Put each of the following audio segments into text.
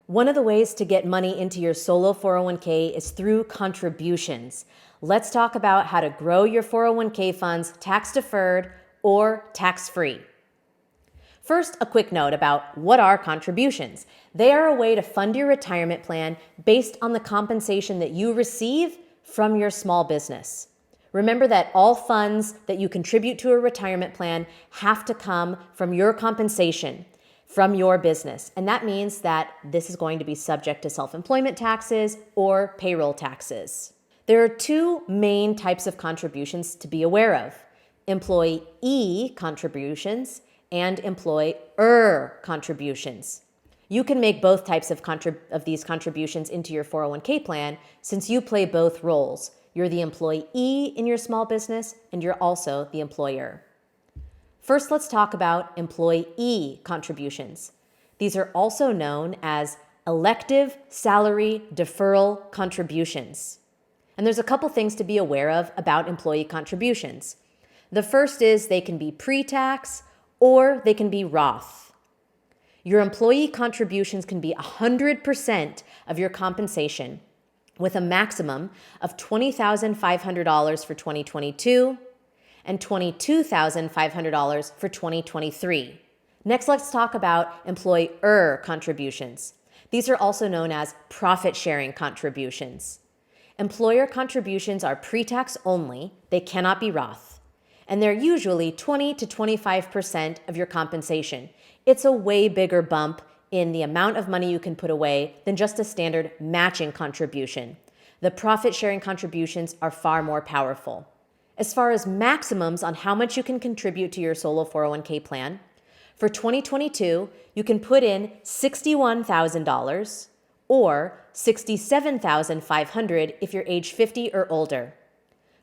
One of the ways to get money into your solo 401k is through contributions. Let's talk about how to grow your 401k funds tax deferred or tax free. First, a quick note about what are contributions. They are a way to fund your retirement plan based on the compensation that you receive from your small business. Remember that all funds that you contribute to a retirement plan have to come from your compensation, from your business. And that means that this is going to be subject to self-employment taxes or payroll taxes. There are two main types of contributions to be aware of: employee contributions and employer contributions. You can make both types of these contributions into your 401k plan since you play both roles. You're the employee in your small business and you're also the employer. First, let's talk about employee contributions. These are also known as elective salary deferral contributions. And there's a couple things to be aware of about employee contributions. The first is they can be pre-tax or they can be Roth. Your employee contributions can be 100% of your compensation with a maximum of $20,500 for 2022 and $22,500 for 2023. Next, let's talk about employer contributions. These are also known as profit-sharing contributions. Employer contributions are pre-tax only. They cannot be Roth. And they're usually 20 to 25% of your compensation. It's a way bigger bump in the amount of money you can put away than just a standard matching contribution. The profit-sharing contributions are far more powerful. As far as maximums on how much you can contribute to your solo 401k plan, for 2022, you can put in $61,000 or $67,500 if you're age 50 or older.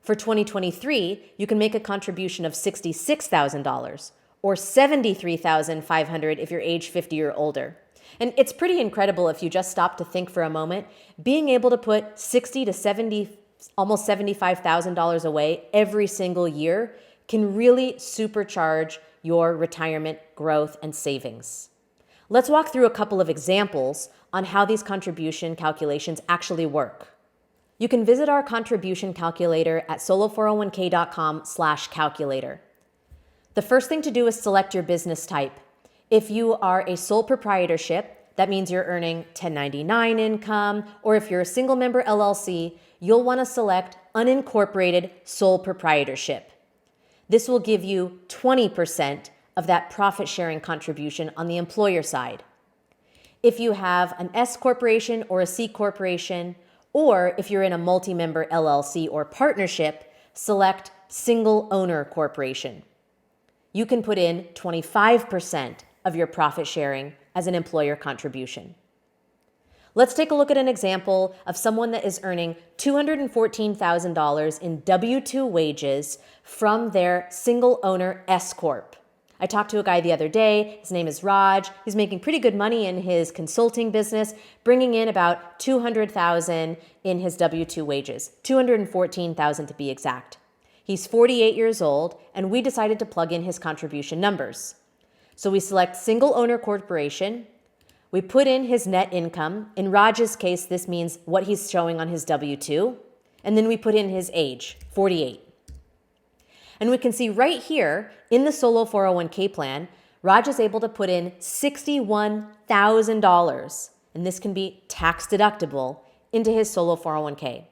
For 2023, you can make a contribution of $66,000 or $73,500 if you're age 50 or older. And it's pretty incredible if you just stop to think for a moment. Being able to put $60,000 to $70,000, almost $75,000 away every single year can really supercharge your retirement growth and savings. Let's walk through a couple of examples on how these contribution calculations actually work. You can visit our contribution calculator at solo401k.com/calculator. The first thing to do is select your business type. If you are a sole proprietorship, that means you're earning 1099 income, or if you're a single member LLC, you'll want to select unincorporated sole proprietorship. This will give you 20% of that profit sharing contribution on the employer side. If you have an S corporation or a C corporation, or if you're in a multi-member LLC or partnership, select single owner corporation. You can put in 25% of your profit sharing as an employer contribution. Let's take a look at an example of someone that is earning $214,000 in W-2 wages from their single owner S Corp. I talked to a guy the other day. His name is Raj. He's making pretty good money in his consulting business, bringing in about $200,000 in his W-2 wages, $214,000 to be exact. He's 48 years old, and we decided to plug in his contribution numbers. So we select single owner corporation. We put in his net income. In Raj's case, this means what he's showing on his W-2. And then we put in his age, 48. And we can see right here in the solo 401k plan, Raj is able to put in $61,000, and this can be tax deductible, into his solo 401k.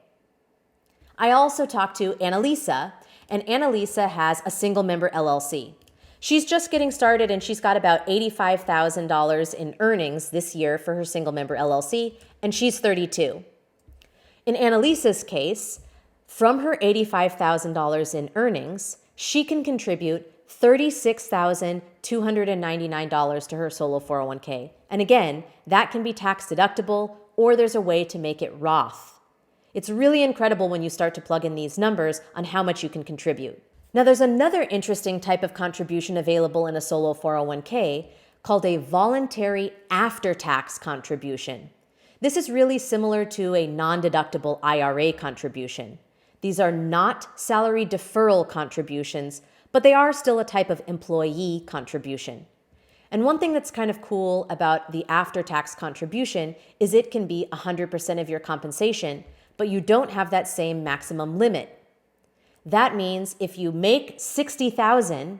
I also talked to Annalisa, and Annalisa has a single member LLC. She's just getting started and she's got about $85,000 in earnings this year for her single member LLC, and she's 32. In Annalisa's case, from her $85,000 in earnings, she can contribute $36,299 to her solo 401k. And again, that can be tax deductible, or there's a way to make it Roth. It's really incredible when you start to plug in these numbers on how much you can contribute. Now, there's another interesting type of contribution available in a solo 401k called a voluntary after-tax contribution. This is really similar to a non-deductible IRA contribution. These are not salary deferral contributions, but they are still a type of employee contribution. And one thing that's kind of cool about the after-tax contribution is it can be 100% of your compensation, but you don't have that same maximum limit. That means if you make $60,000,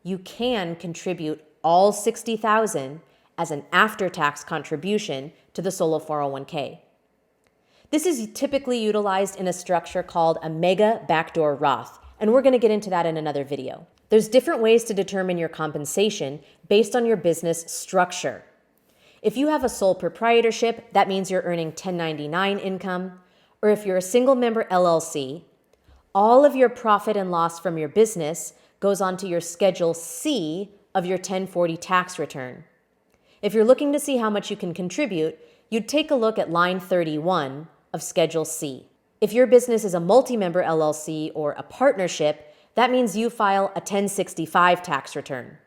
you can contribute all $60,000 as an after-tax contribution to the solo 401k. This is typically utilized in a structure called a mega backdoor Roth, and we're going to get into that in another video. There's different ways to determine your compensation based on your business structure. If you have a sole proprietorship, that means you're earning 1099 income, or if you're a single member LLC, all of your profit and loss from your business goes onto your Schedule C of your 1040 tax return. If you're looking to see how much you can contribute, you'd take a look at line 31 of Schedule C. If your business is a multi-member LLC or a partnership, that means you file a 1065 tax return.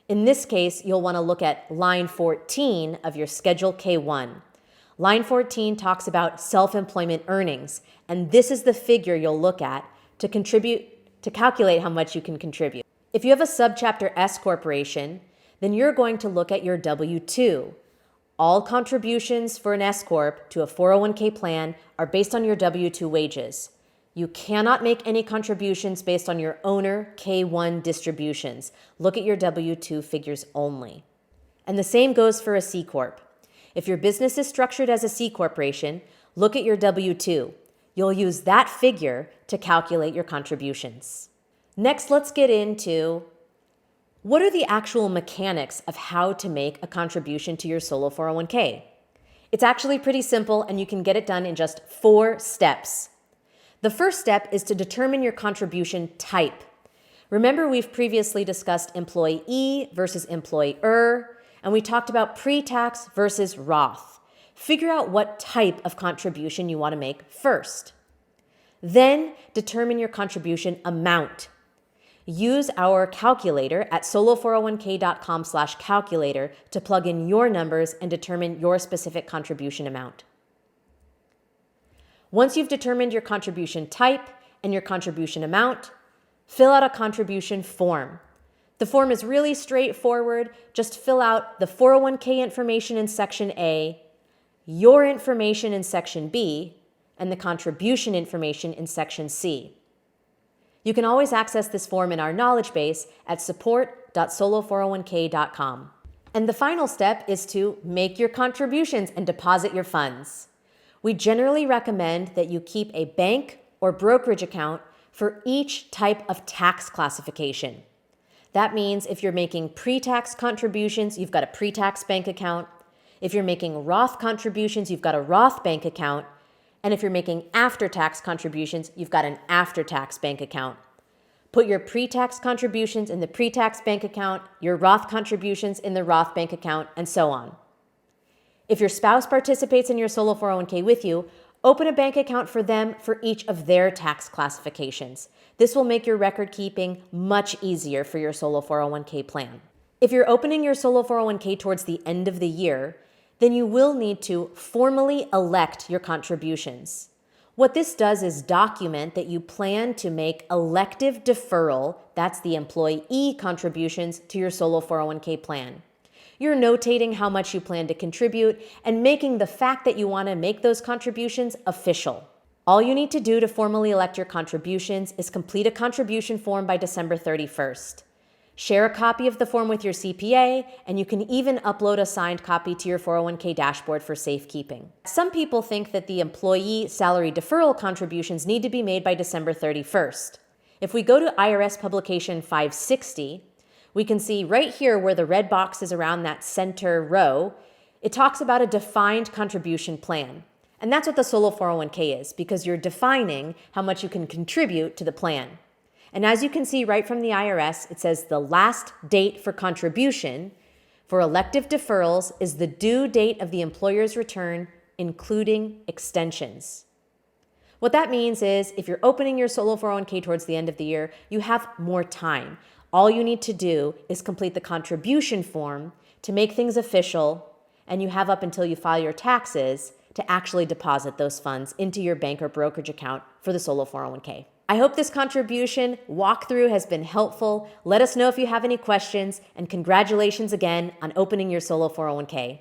In this case, you'll want to look at line 14 of your Schedule K1. Line 14 talks about self-employment earnings, and this is the figure you'll look at to calculate how much you can contribute. If you have a subchapter S corporation, then you're going to look at your W-2. All contributions for an S corp to a 401k plan are based on your W-2 wages. You cannot make any contributions based on your owner K1 distributions. Look at your W-2 figures only. And the same goes for a C corp. If your business is structured as a C corporation, look at your W-2. You'll use that figure to calculate your contributions. Next, let's get into what are the actual mechanics of how to make a contribution to your solo 401k. It's actually pretty simple, and you can get it done in just 4 steps. The first step is to determine your contribution type. Remember, we've previously discussed employee versus employer, and we talked about pre-tax versus Roth. Figure out what type of contribution you want to make first. Then determine your contribution amount. Use our calculator at solo401k.com/calculator to plug in your numbers and determine your specific contribution amount. Once you've determined your contribution type and your contribution amount, fill out a contribution form. The form is really straightforward. Just fill out the 401k information in Section A, your information in Section B, and the contribution information in Section C. You can always access this form in our knowledge base at support.solo401k.com. And the final step is to make your contributions and deposit your funds. We generally recommend that you keep a bank or brokerage account for each type of tax classification. That means if you're making pre-tax contributions, you've got a pre-tax bank account. If you're making Roth contributions, you've got a Roth bank account. And if you're making after-tax contributions, you've got an after-tax bank account. Put your pre-tax contributions in the pre-tax bank account, your Roth contributions in the Roth bank account, and so on. If your spouse participates in your solo 401k with you, open a bank account for them for each of their tax classifications. This will make your record keeping much easier for your solo 401k plan. If you're opening your solo 401k towards the end of the year, then you will need to formally elect your contributions. What this does is document that you plan to make elective deferral, that's the employee contributions, to your solo 401k plan. You're notating how much you plan to contribute and making the fact that you want to make those contributions official. All you need to do to formally elect your contributions is complete a contribution form by December 31st. Share a copy of the form with your CPA, and you can even upload a signed copy to your 401k dashboard for safekeeping. Some people think that the employee salary deferral contributions need to be made by December 31st. If we go to IRS publication 560, we can see right here where the red box is around that center row, it talks about a defined contribution plan. And that's what the solo 401k is, because you're defining how much you can contribute to the plan. And as you can see right from the IRS, it says the last date for contribution for elective deferrals is the due date of the employer's return, including extensions. What that means is if you're opening your solo 401k towards the end of the year, you have more time. All you need to do is complete the contribution form to make things official, and you have up until you file your taxes to actually deposit those funds into your bank or brokerage account for the solo 401k. I hope this contribution walkthrough has been helpful. Let us know if you have any questions, and congratulations again on opening your solo 401k.